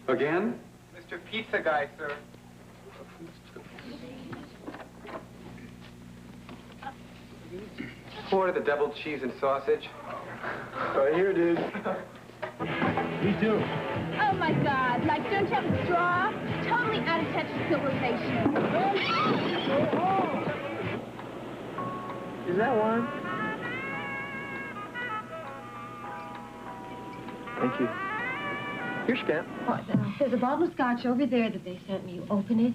Again? Mr. Pizza Guy, sir. Order the double cheese and sausage. Right here, dude. Me too. Oh, my God. Like, don't you have a straw? Totally out of touch with civilization. Is that one? Thank you. Here's Scamp. There's a bottle of scotch over there that they sent me. You open it,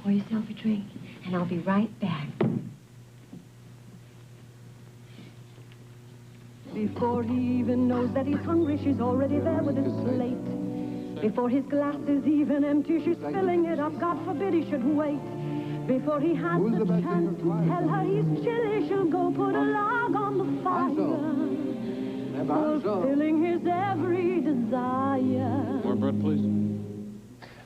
pour yourself a drink, and I'll be right back. Before he even knows that he's hungry, she's already there with his plate. Before his glass is even empty, she's filling it up. God forbid he should wait. Before he has the chance to tell her he's chilly, she'll go put a log on the fire, fulfilling his every desire. More bread, please.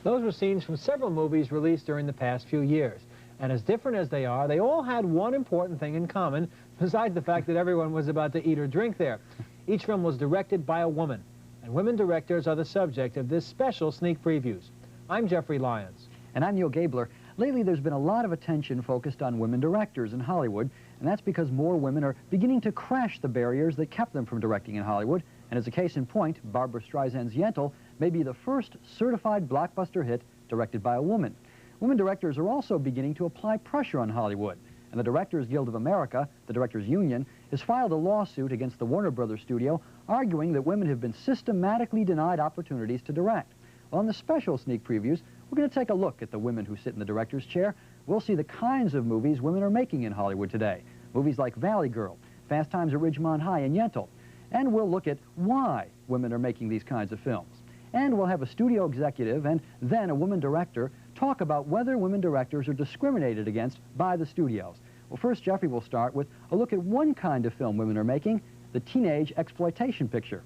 Those were scenes from several movies released during the past few years. And as different as they are, they all had one important thing in common, besides the fact that everyone was about to eat or drink there. Each film was directed by a woman, and women directors are the subject of this special sneak previews. I'm Jeffrey Lyons. And I'm Neil Gabler. Lately, there's been a lot of attention focused on women directors in Hollywood, and that's because more women are beginning to crash the barriers that kept them from directing in Hollywood. And as a case in point, Barbra Streisand's YENTL may be the first certified blockbuster hit directed by a woman. Women directors are also beginning to apply pressure on Hollywood, and the Directors Guild of America, the Directors Union, has filed a lawsuit against the Warner Brothers studio, arguing that women have been systematically denied opportunities to direct. Well, in the special sneak previews, we're going to take a look at the women who sit in the director's chair. We'll see the kinds of movies women are making in Hollywood today. Movies like Valley Girl, Fast Times at Ridgemont High, and YENTL. And we'll look at why women are making these kinds of films. And we'll have a studio executive and then a woman director talk about whether women directors are discriminated against by the studios. Well, first, Jeffrey will start with a look at one kind of film women are making, the teenage exploitation picture.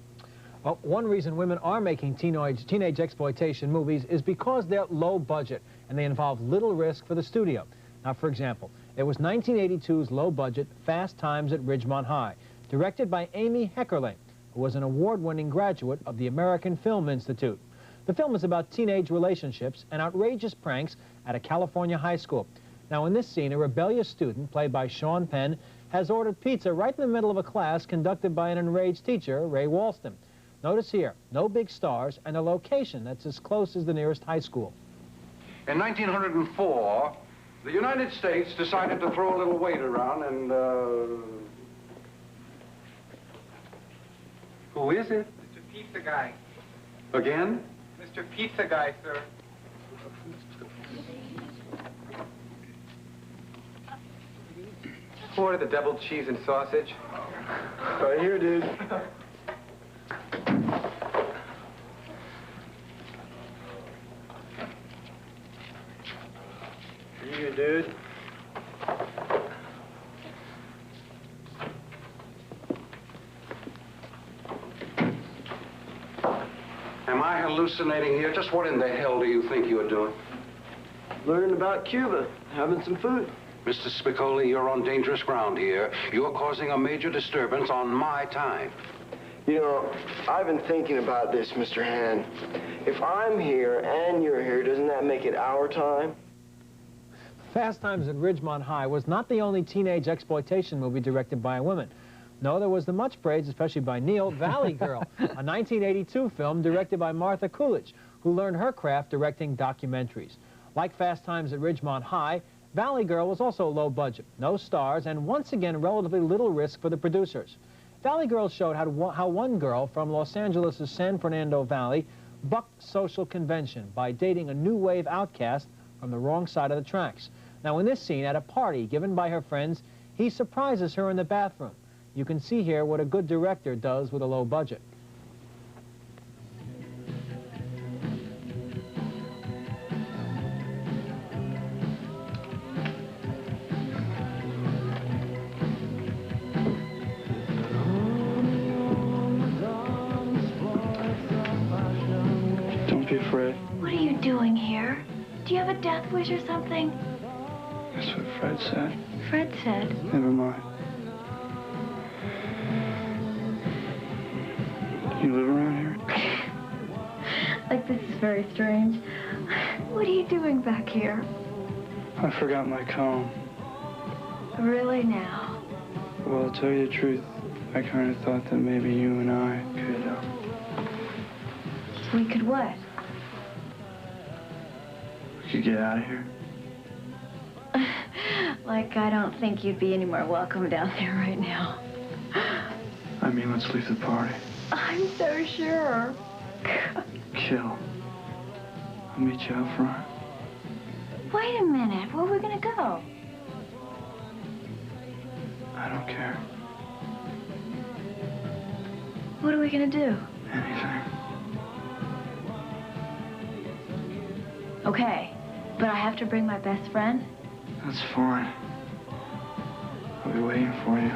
Well, one reason women are making teenage exploitation movies is because they're low budget and they involve little risk for the studio. Now, for example, there was 1982's low-budget Fast Times at Ridgemont High, directed by Amy Heckerling, who was an award-winning graduate of the American Film Institute. The film is about teenage relationships and outrageous pranks at a California high school. Now, in this scene, a rebellious student, played by Sean Penn, has ordered pizza right in the middle of a class conducted by an enraged teacher, Ray Walston. Notice here, no big stars and a location that's as close as the nearest high school. In 1904, the United States decided to throw a little weight around and, Who is it? Mr. Pizza Guy. Again? Mr. Pizza Guy, sir. Order the double cheese and sausage. Right here, dude. Here, dude. Am I hallucinating here? Just what in the hell do you think you're doing? Learning about Cuba, having some food. Mr. Spicoli, you're on dangerous ground here. You're causing a major disturbance on my time. You know, I've been thinking about this, Mr. Han. If I'm here and you're here, doesn't that make it our time? Fast Times at Ridgemont High was not the only teenage exploitation movie directed by a woman. No, there was the much praised, especially by Neil, Valley Girl, a 1982 film directed by Martha Coolidge, who learned her craft directing documentaries. Like Fast Times at Ridgemont High, Valley Girl was also low budget, no stars, and once again relatively little risk for the producers. Valley Girl showed how one girl from Los Angeles' San Fernando Valley bucked social convention by dating a new wave outcast from the wrong side of the tracks. Now, in this scene, at a party given by her friends, he surprises her in the bathroom. You can see here what a good director does with a low budget. Don't be afraid. What are you doing here? Do you have a death wish or something? That's what Fred said. Fred said. Never mind. You live around here? Like this is very strange. What are you doing back here? I forgot my comb. Really now? Well, to tell you the truth, I kind of thought that maybe you and I could, We could what? we could get out of here. Like, I don't think you'd be any more welcome down there right now. I mean, let's leave the party. I'm so sure. Kill. I'll meet you out front. Wait a minute. Where are we gonna go? I don't care. What are we gonna do? Anything. Okay, but I have to bring my best friend? That's fine. I'll be waiting for you.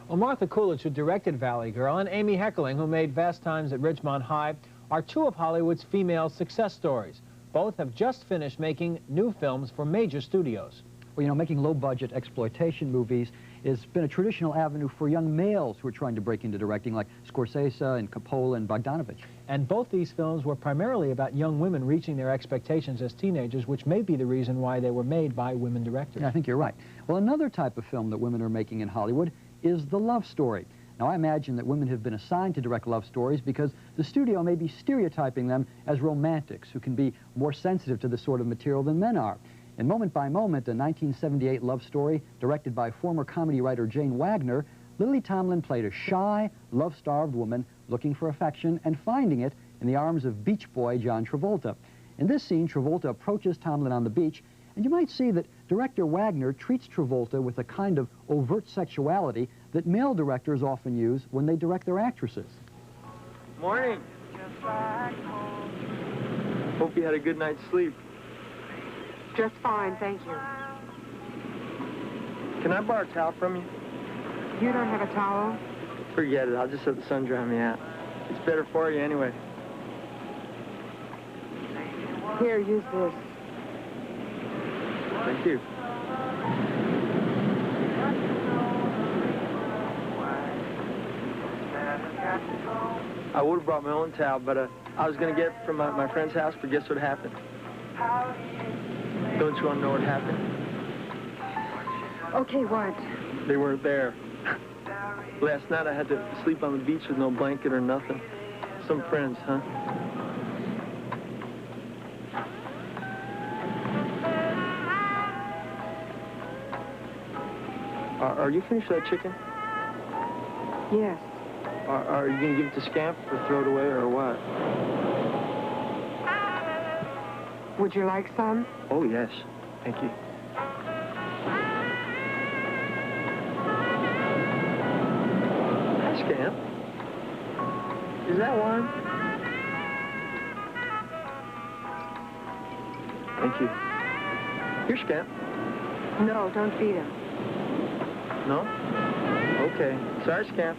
Well, Martha Coolidge, who directed Valley Girl, and Amy Heckerling, who made Fast Times at Ridgemont High, are two of Hollywood's female success stories. Both have just finished making new films for major studios. Well, you know, making low-budget exploitation movies has been a traditional avenue for young males who are trying to break into directing, like Scorsese and Coppola and Bogdanovich. And both these films were primarily about young women reaching their expectations as teenagers, which may be the reason why they were made by women directors. Yeah, I think you're right. Well, another type of film that women are making in Hollywood is the love story. Now, I imagine that women have been assigned to direct love stories because the studio may be stereotyping them as romantics who can be more sensitive to this sort of material than men are. In Moment by Moment, a 1978 love story directed by former comedy writer Jane Wagner, Lily Tomlin played a shy, love-starved woman looking for affection and finding it in the arms of beach boy John Travolta. In this scene, Travolta approaches Tomlin on the beach, and you might see that director Wagner treats Travolta with a kind of overt sexuality that male directors often use when they direct their actresses. Morning. Hope you had a good night's sleep. Just fine, thank you. Can I borrow a towel from you? You don't have a towel? Forget it. I'll just let the sun dry me out. It's better for you anyway. Here, use this. Thank you. I would have brought my own towel, but I was going to get it from my friend's house, but guess what happened? Don't you want to know what happened? Okay, what? They weren't there. Last night I had to sleep on the beach with no blanket or nothing. Some friends, huh? Are you finished with that chicken? Yes. Are you going to give it to Scamp or throw it away or what? Would you like some? Oh, yes. Thank you. Hi, Scamp. Is that warm? Thank you. Here, Scamp. No, don't feed him. No? Okay. Sorry, Scamp.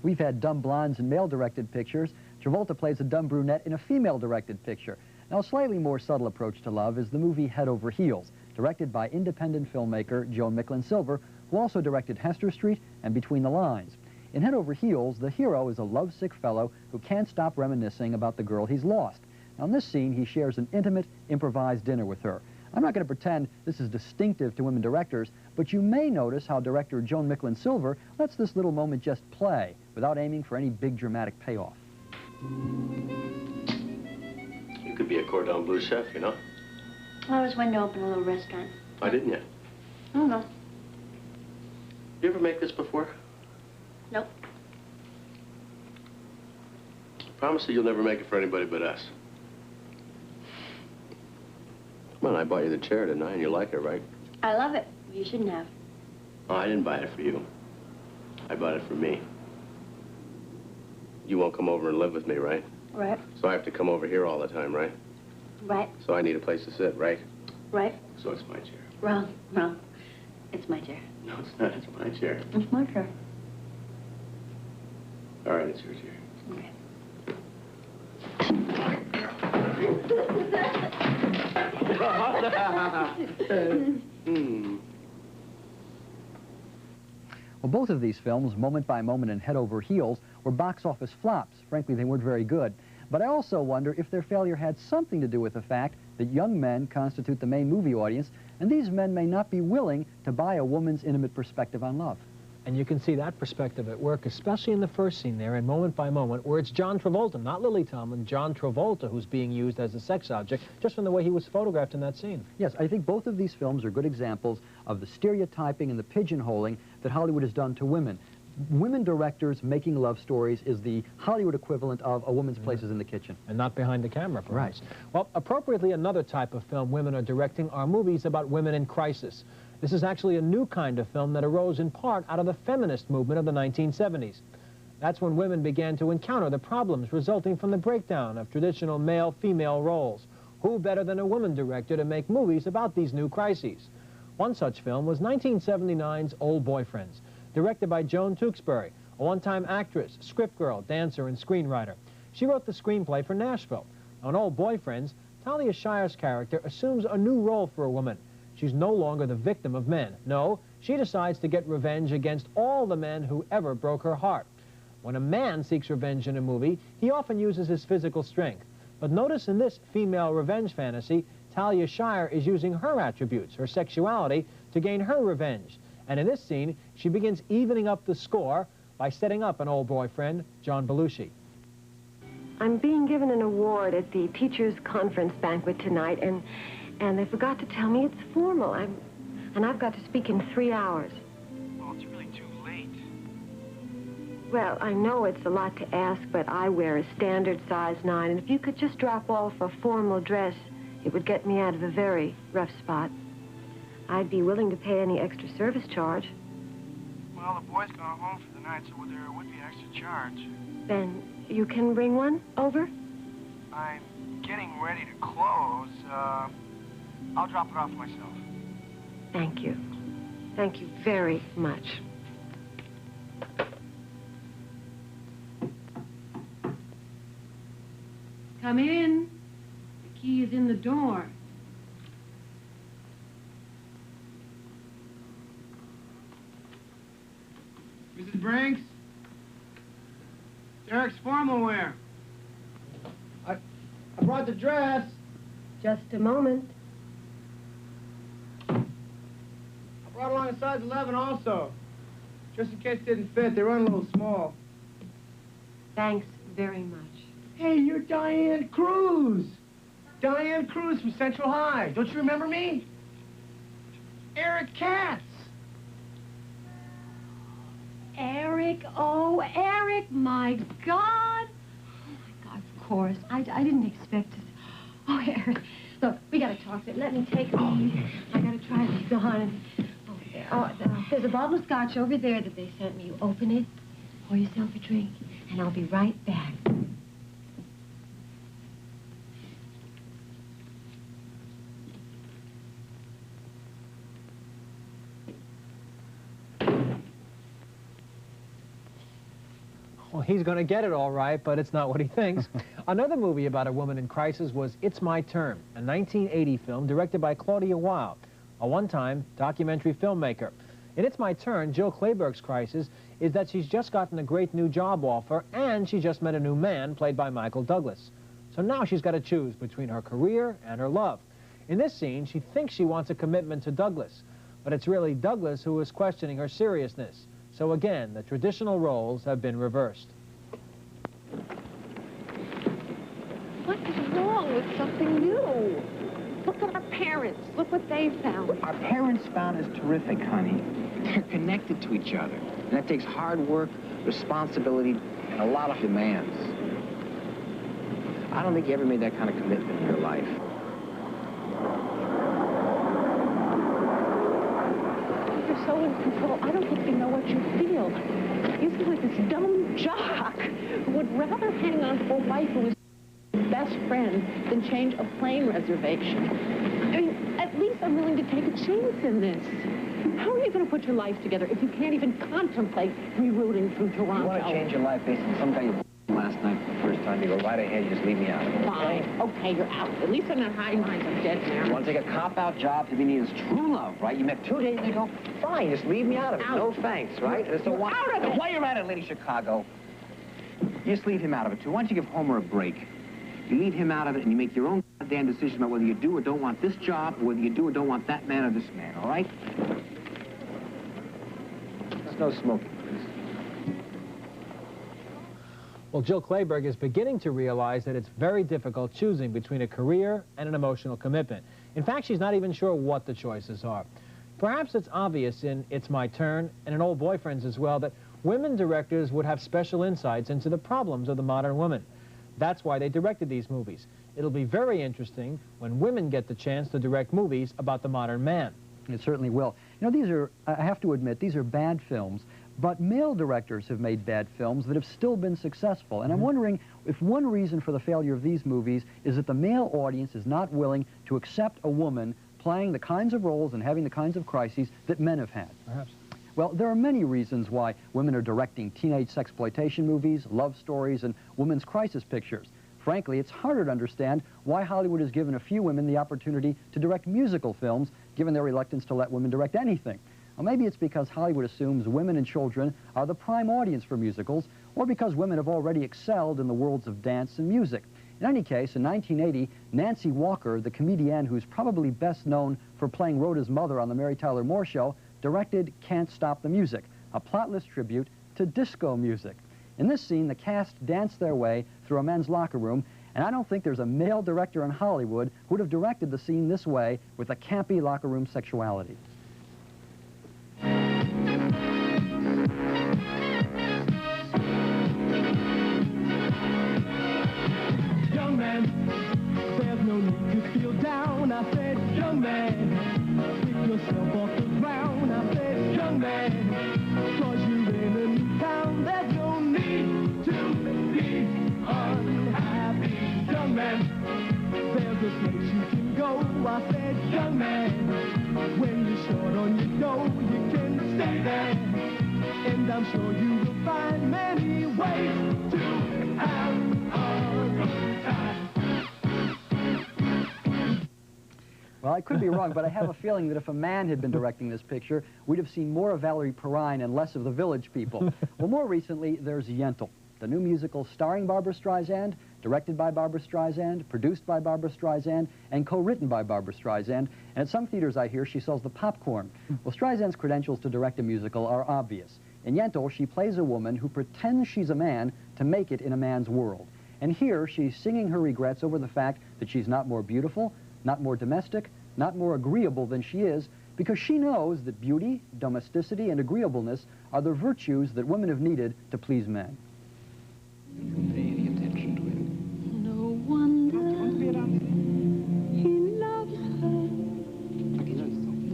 We've had dumb blondes in male-directed pictures. Travolta plays a dumb brunette in a female-directed picture. Now, a slightly more subtle approach to love is the movie Head Over Heels, directed by independent filmmaker Joan Micklin Silver, who also directed Hester Street and Between the Lines. In Head Over Heels, the hero is a lovesick fellow who can't stop reminiscing about the girl he's lost. Now, in this scene, he shares an intimate, improvised dinner with her. I'm not going to pretend this is distinctive to women directors, but you may notice how director Joan Micklin Silver lets this little moment just play without aiming for any big dramatic payoff. You could be a cordon bleu chef, you know? I was wanting to open a little restaurant. Why didn't you? I don't know. You ever make this before? Nope. Promise you you'll never make it for anybody but us. Come on, I bought you the chair, didn't I? And you like it, right? I love it. You shouldn't have. Oh, I didn't buy it for you. I bought it for me. You won't come over and live with me, right? Right. So I have to come over here all the time, right? Right. So I need a place to sit, right? Right. So it's my chair. Wrong. Wrong. It's my chair. No, it's not. It's my chair. It's my chair. All right, it's your chair. Okay. Well, both of these films, Moment by Moment and Head Over Heels, were box office flops. Frankly, they weren't very good. But I also wonder if their failure had something to do with the fact that young men constitute the main movie audience, and these men may not be willing to buy a woman's intimate perspective on love. And you can see that perspective at work, especially in the first scene there in Moment by Moment, where it's John Travolta, not Lily Tomlin, John Travolta, who's being used as a sex object, just from the way he was photographed in that scene. Yes, I think both of these films are good examples of the stereotyping and the pigeonholing that Hollywood has done to women. Women directors making love stories is the Hollywood equivalent of A Woman's Place is in the Kitchen. And not behind the camera, perhaps. Right. Well, appropriately, another type of film women are directing are movies about women in crisis. This is actually a new kind of film that arose in part out of the feminist movement of the 1970s. That's when women began to encounter the problems resulting from the breakdown of traditional male-female roles. Who better than a woman director to make movies about these new crises? One such film was 1979's Old Boyfriends, directed by Joan Tewksbury, a one-time actress, script girl, dancer, and screenwriter. She wrote the screenplay for Nashville. On Old Boyfriends, Talia Shire's character assumes a new role for a woman. She's no longer the victim of men. No, she decides to get revenge against all the men who ever broke her heart. When a man seeks revenge in a movie, he often uses his physical strength. But notice in this female revenge fantasy, Talia Shire is using her attributes, her sexuality, to gain her revenge. And in this scene, she begins evening up the score by setting up an old boyfriend, John Belushi. I'm being given an award at the teachers' conference banquet tonight, and they forgot to tell me it's formal. And I've got to speak in 3 hours. Well, it's really too late. Well, I know it's a lot to ask, but I wear a standard size 9, and if you could just drop off a formal dress, it would get me out of a very rough spot. I'd be willing to pay any extra service charge. Well, the boy's gone home for the night, so there would be an extra charge. Then you can bring one over? I'm getting ready to close. I'll drop it off myself. Thank you. Thank you very much. Come in. The key is in the door. Mrs. Brinks? Derek's formal wear. I brought the dress. Just a moment. I brought along a size 11 also. Just in case it didn't fit, they run a little small. Thanks very much. Hey, you're Diane Cruz. Diane Cruz from Central High. Don't you remember me? Eric Katz. Eric, oh, Eric, my God. Oh, my God, of course. I didn't expect to. Oh, Eric, look, we got to talk. Let me take these. I got to try these on. There's a bottle of scotch over there that they sent me. You open it, pour yourself a drink, and I'll be right back. Well, he's going to get it all right, but it's not what he thinks. Another movie about a woman in crisis was It's My Turn, a 1980 film directed by Claudia Weill, a one-time documentary filmmaker. In It's My Turn, Jill Clayburgh's crisis is that she's just gotten a great new job offer, and she just met a new man, played by Michael Douglas. So now she's got to choose between her career and her love. In this scene, she thinks she wants a commitment to Douglas, but it's really Douglas who is questioning her seriousness. So again, the traditional roles have been reversed. What is wrong with something new? Look at our parents. Look what they found. What our parents found is terrific, honey. They're connected to each other. And that takes hard work, responsibility, and a lot of demands. I don't think you ever made that kind of commitment in your life. You're so in control. I don't think you know what you feel. You feel like this dumb jock who would rather hang on to a wife who is his best friend than change a plane reservation. I mean, at least I'm willing to take a chance in this. How are you going to put your life together if you can't even contemplate rerouting from Toronto? You want to change your life based on some guy you last night for the first time? son. You go right ahead. You just leave me out of it. Fine. Okay, you're out. At least I'm not hiding behind some dead man. You want to take a cop-out job to be needed as true love, right? You met 2 days ago. Fine, just leave me out of it. Out. No thanks, right? So why, out of it. While you're at it, Lady Chicago, you just leave him out of it, too. Why don't you give Homer a break? You leave him out of it, and you make your own damn decision about whether you do or don't want this job, or whether you do or don't want that man or this man, all right? There's no smoking, please. Well, Jill Clayburgh is beginning to realize that it's very difficult choosing between a career and an emotional commitment. In fact, she's not even sure what the choices are. Perhaps it's obvious in It's My Turn and in Old Boyfriends as well that women directors would have special insights into the problems of the modern woman. That's why they directed these movies. It'll be very interesting when women get the chance to direct movies about the modern man. It certainly will. You know, these are, I have to admit, these are bad films, but male directors have made bad films that have still been successful. And I'm wondering if one reason for the failure of these movies is that the male audience is not willing to accept a woman playing the kinds of roles and having the kinds of crises that men have had. Perhaps. Well, there are many reasons why women are directing teenage sexploitation movies, love stories, and women's crisis pictures. Frankly, it's harder to understand why Hollywood has given a few women the opportunity to direct musical films, given their reluctance to let women direct anything. Well, maybe it's because Hollywood assumes women and children are the prime audience for musicals, or because women have already excelled in the worlds of dance and music. In any case, in 1980, Nancy Walker, the comedienne who's probably best known for playing Rhoda's mother on The Mary Tyler Moore Show, directed Can't Stop the Music, a plotless tribute to disco music. In this scene, the cast danced their way through a men's locker room, and I don't think there's a male director in Hollywood who would have directed the scene this way with a campy locker room sexuality. Young man, there's no need to feel down. I said, young man, pick yourself off the ground. I said, young man, 'cause you're in a new town. There's no need to be unhappy. Young man, there's a place you can go. I said, young man, when you're short on your dough, you can stay there. And I'm sure you will find many ways to have a good time. Well, I could be wrong, but I have a feeling that if a man had been directing this picture, we'd have seen more of Valerie Perrine and less of the Village People. Well, more recently, there's YENTL, the new musical starring Barbra Streisand, directed by Barbra Streisand, produced by Barbra Streisand, and co-written by Barbra Streisand. And at some theaters, I hear, she sells the popcorn. Well, Streisand's credentials to direct a musical are obvious. In YENTL, she plays a woman who pretends she's a man to make it in a man's world. And here, she's singing her regrets over the fact that she's not more beautiful, not more domestic, not more agreeable than she is, because she knows that beauty, domesticity, and agreeableness are the virtues that women have needed to please men. Pay any attention to him. No wonder he loves her.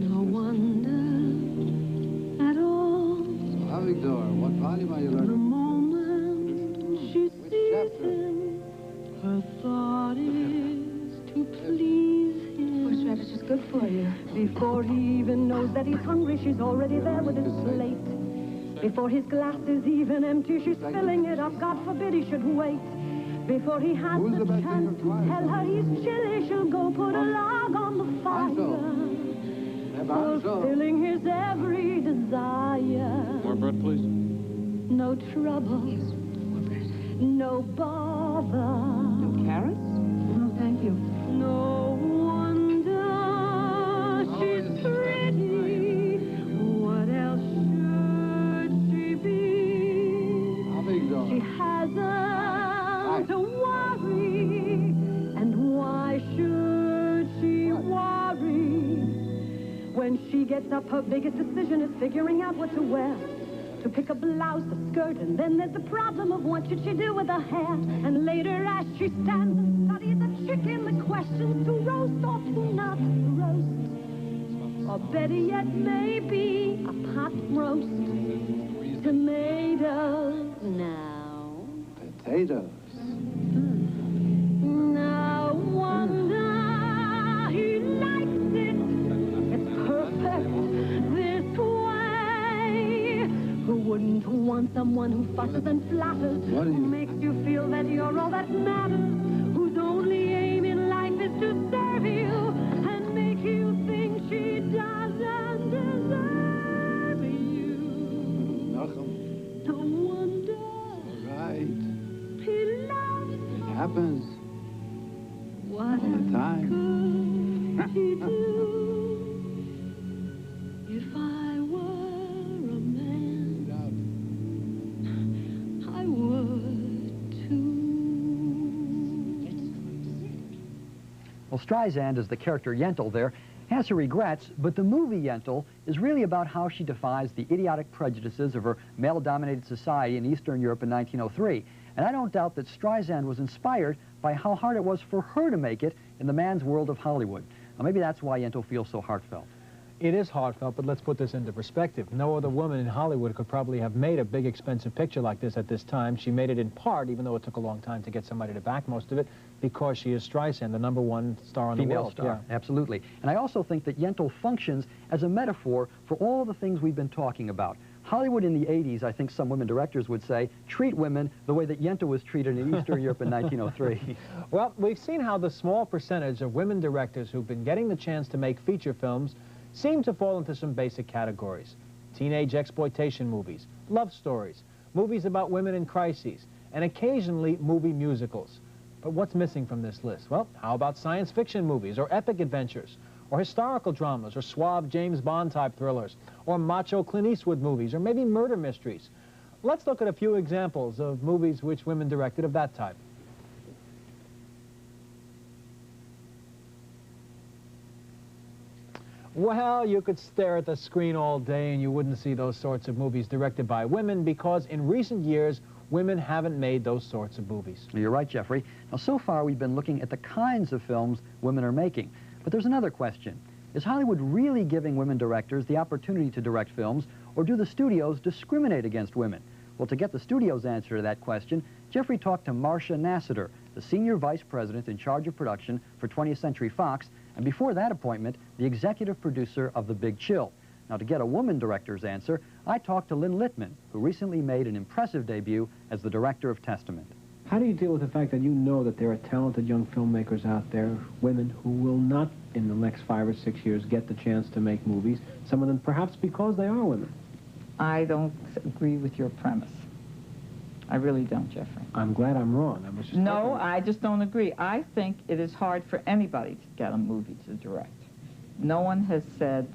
No wonder at all. So, how, Victor, what volume are you learning? The moment she sees him, her thought is to please him. Horseradish is good for you. Before he even knows that he's hungry, she's already there with his plate. Before his glass is even empty, she's filling it up. God forbid he should wait. Before he has the chance to tell her he's chilly, she'll go put a log on the fire, fulfilling his every desire. More bread, please. No trouble, no bother. No carrots? No, thank you. No wonder she's pretty. What else should she be? She hasn't to worry, and why should she worry? When she gets up, her biggest decision is figuring out what to wear. To pick a blouse, a skirt, and then there's the problem of what should she do with her hair. And later, as she stands and studies the chicken, the questions to roast or to not roast. Or better yet, maybe a pot roast. Tomatoes now. Potatoes. Now wonder he likes it. It's perfect this way. Who wouldn't want some someone who fusses and flatters, who makes you feel that you're all that matters, whose only aim in life is to serve you and make you think she doesn't deserve you. No wonder. All right. He loves It happens. what all the time. could he do if I were a man? I would too. Well, Streisand, as the character YENTL there, has her regrets, but the movie YENTL is really about how she defies the idiotic prejudices of her male-dominated society in Eastern Europe in 1903. And I don't doubt that Streisand was inspired by how hard it was for her to make it in the man's world of Hollywood. Now, maybe that's why YENTL feels so heartfelt. It is heartfelt, but let's put this into perspective. No other woman in Hollywood could probably have made a big, expensive picture like this at this time. She made it in part, even though it took a long time to get somebody to back most of it, because she is Streisand, the #1 star in the world. Female star, absolutely. And I also think that YENTL functions as a metaphor for all the things we've been talking about. Hollywood in the 80s, I think some women directors would say, treat women the way that YENTL was treated in Eastern Europe in 1903. Well, we've seen how the small percentage of women directors who've been getting the chance to make feature films seem to fall into some basic categories. Teenage exploitation movies, love stories, movies about women in crises, and occasionally movie musicals. But what's missing from this list? Well, how about science fiction movies, or epic adventures, or historical dramas, or suave James Bond-type thrillers, or macho Clint Eastwood movies, or maybe murder mysteries? Let's look at a few examples of movies which women directed of that type. Well, you could stare at the screen all day and you wouldn't see those sorts of movies directed by women, because in recent years, women haven't made those sorts of movies. You're right, Jeffrey. Now, so far, we've been looking at the kinds of films women are making. But there's another question. Is Hollywood really giving women directors the opportunity to direct films, or do the studios discriminate against women? Well, to get the studio's answer to that question, Jeffrey talked to Marcia Nasatir, the senior vice president in charge of production for 20th Century Fox, and before that appointment, the executive producer of The Big Chill. Now, to get a woman director's answer, I talked to Lynne Littman, who recently made an impressive debut as the director of Testament. How do you deal with the fact that you know that there are talented young filmmakers out there, women who will not, in the next 5 or 6 years, get the chance to make movies, some of them perhaps because they are women? I don't agree with your premise. I really don't, Jeffrey. I'm glad I'm wrong. I was just No, I just don't agree. I think it is hard for anybody to get a movie to direct. No one has said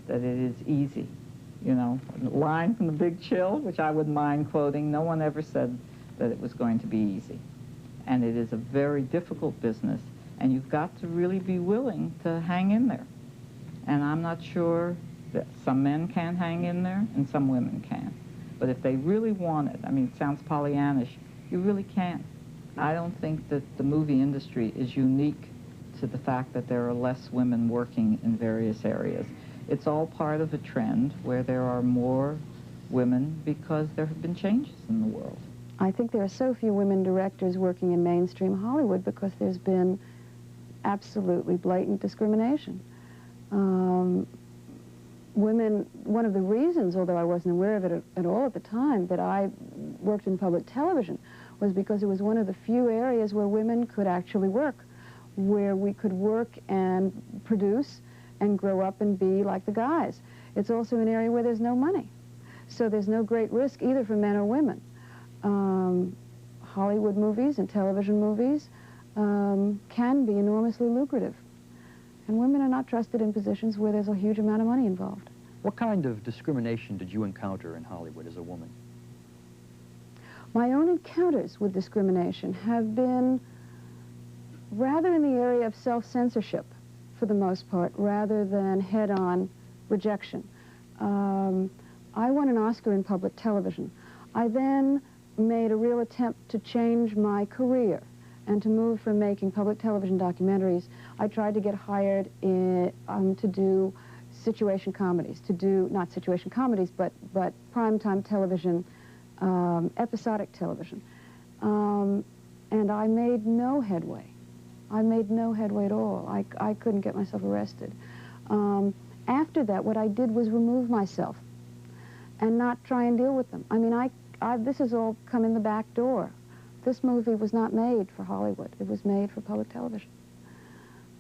that it is easy. You know, a line from The Big Chill, which I wouldn't mind quoting, no one ever said that it was going to be easy. And it is a very difficult business, and you've got to really be willing to hang in there. And I'm not sure that some men can hang in there and some women can. But if they really want it, I mean, it sounds Pollyannish, you really can. I don't think that the movie industry is unique to the fact that there are less women working in various areas. It's all part of a trend where there are more women because there have been changes in the world. I think there are so few women directors working in mainstream Hollywood because there's been absolutely blatant discrimination. Women, one of the reasons, although I wasn't aware of it at all at the time, that I worked in public television was because it was one of the few areas where women could actually work, where we could work and produce and grow up and be like the guys. It's also an area where there's no money. So there's no great risk either for men or women. Hollywood movies and television movies can be enormously lucrative. And women are not trusted in positions where there's a huge amount of money involved. What kind of discrimination did you encounter in Hollywood as a woman? My own encounters with discrimination have been rather in the area of self-censorship, for the most part, rather than head-on rejection. I won an Oscar in public television. I then made a real attempt to change my career and to move from making public television documentaries. I tried to get hired to do situation comedies, not situation comedies, but primetime television, episodic television. And I made no headway. I made no headway at all. I couldn't get myself arrested. After that, what I did was remove myself and not try and deal with them. I mean, this has all come in the back door. This movie was not made for Hollywood. It was made for public television.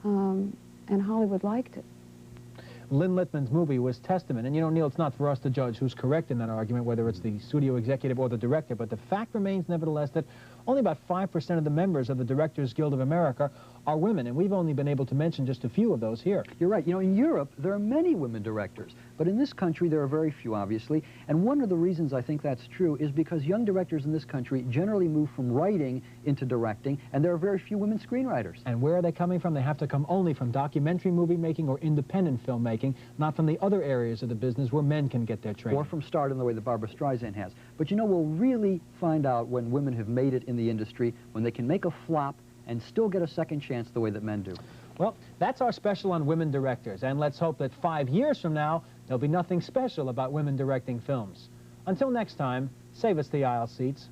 And Hollywood liked it. Lynne Littman's movie was testament, and you know, Neil, it's not for us to judge who's correct in that argument, whether it's the studio executive or the director, but the fact remains, nevertheless, that only about 5% of the members of the Directors Guild of America are women, and we've only been able to mention just a few of those here. You're right. You know, in Europe, there are many women directors, but in this country, there are very few, obviously, and one of the reasons I think that's true is because young directors in this country generally move from writing into directing, and there are very few women screenwriters. And where are they coming from? They have to come only from documentary movie making or independent filmmaking, not from the other areas of the business where men can get their training. Or from stardom the way that Barbra Streisand has. But you know, we'll really find out when women have made it in the industry, when they can make a flop and still get a second chance the way that men do. Well, that's our special on women directors, and let's hope that 5 years from now, there'll be nothing special about women directing films. Until next time, save us the aisle seats.